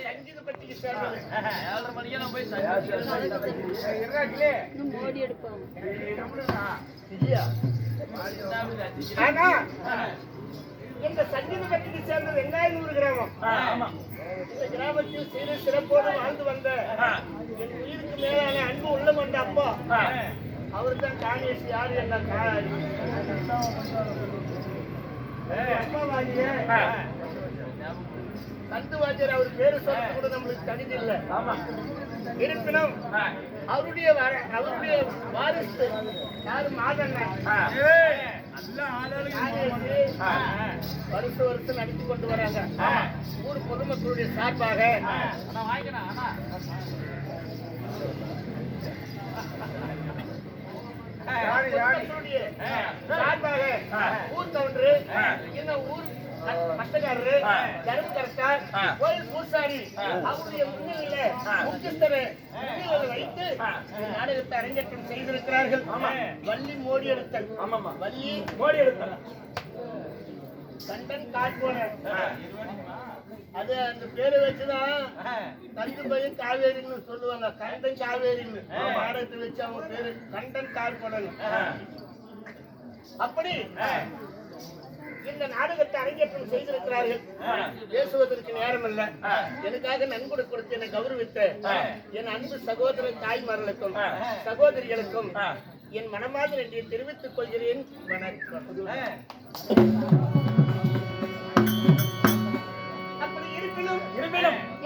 சங்கீத பட்டிக்கு சேர்ந்தது. 7:30 மணிக்கே நான் போய் மோடி எடுப்போம். ஆனா இந்த சங்கீத பட்டிக்கு சேர்ந்த வெங்காயநூறு கிராமம். இந்த கிராமத்தில் சிறு சிறப்போடு வாழ்ந்து வந்த என் உயிருக்கு மேலான அன்பு உள்ள கொண்ட அப்பா அவர் தான் காணேஷ். யாரு என்ன அப்பாவாகிய கந்து வாத்தியார். அவர் பேரு சொல்றது கூட நம்மளுக்கு தகுதி இல்லை. இருப்பினும் அவருடைய வாரிசு யாரு மாதண்ணன் வருஷ வருஷம் நடத்தி கொண்டு வராங்க. ஊர் பொதுமக்களுடைய சார்பாக சார்பாக ஊர் தோன்று இன்னும் ஊர் பட்டக்காரரு கருப்பு கரெக்டார் கோயில் பூசாரி அவருடைய முன்னிலையில முக்கியஸ்தரை வைத்து நாடகத்தை அரங்கேற்றம் செய்திருக்கிறார்கள். வள்ளி மோடி எடுத்தல். வள்ளி மோடி எடுத்தல் கண்டன் காட்போன அது அந்த பேரை வச்சுதான் கண்டு போய் காவேரின்னு சொல்லுவாங்க. கண்டன் காவேரின்னு நாடகத்தை வச்சு அவங்க பேரு கண்டன் காட்போனல். அப்படி இந்த நாடகத்தை அரங்கேற்றம் செய்திருக்கிறார்கள். பேசுவதற்கு நேரம் இல்ல. எனக்காக நன்கொடை கொடுத்து என்னை கௌரவித்த என் அன்பு சகோதர தாய்மார்களுக்கும் சகோதரிகளுக்கும் என் மனமார்ந்த நன்றியை தெரிவித்துக் கொள்கிறேன். வணக்கம். அப்படி இருப்பினும்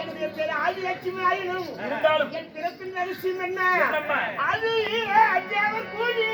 என்னுடைய பேர் ஆதிலட்சுமி ஆயினும் என் பிறப்பின் ரகசியம் என்ன? அது அத்தியாவ கூலி.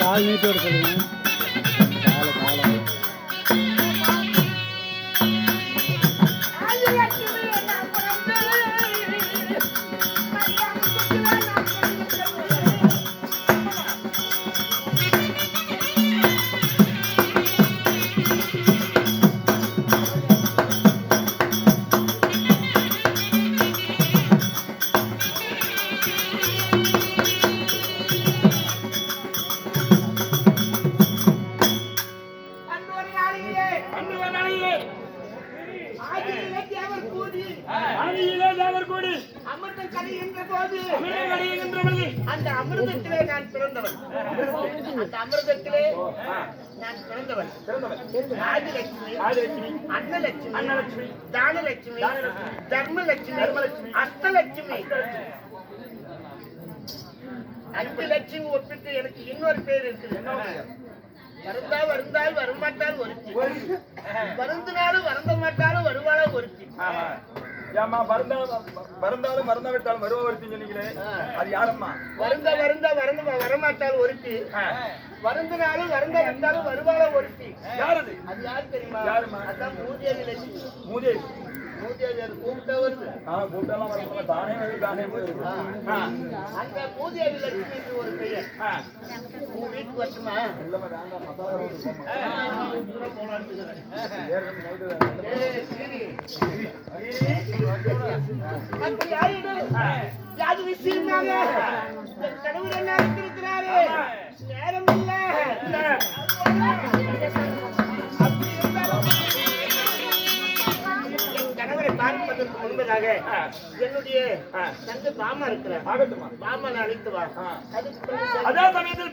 கால் நீட்டி வர சொல்லுங்க. அந்த அமிர்தத்திலே நான் பிறந்தவன். அந்த அமிர்தத்திலே நான் பிறந்தவன். ஆதிலட்சுமி, அன்னலட்சுமி, தானலட்சுமி, தர்மலட்சுமி, அஷ்டலட்சுமி, 5 லட்சுமி ஒப்பிட்டு எனக்கு இன்னொரு பேர் இருக்குது. வருந்தால் வரமாட்டால் ஒருத்தி, வருந்தினாலும் வருந்த மாட்டாலும் வருவாளா ஒருத்தி. ஏமா வருந்தாலும் மறந்தா விட்டாலும் வருவா ஒருத்தி சொன்னீங்களே, அது யாரம்மா? வரமாட்டால் ஒருத்தி, வருந்தினாலும் வருந்த விட்டாலும் வருவாளா ஒருத்தி. யாரது? அது யாரு தெரியுமா? யாருமா? அதான் மூதேவி லட்சுமி. மூதேவி கூப்பிட்டா வருது. கூப்பிட்டாலாம் வர தானே தானே அந்த மூதேவி லட்சுமி என்று ஒரு பெயர். உன் வீட்டுக்கு வருமா? அப்படி ஆயிடும். யாது விஷயமாக கடவுள் என்ன இருக்கிறாரு? நேரம் இல்ல. பார்ப்பதற்கு முன்பதாக என்னுடைய தந்தை பாமா இருக்கிறார். பாமா அழைத்து வா. அதே சமயத்தில்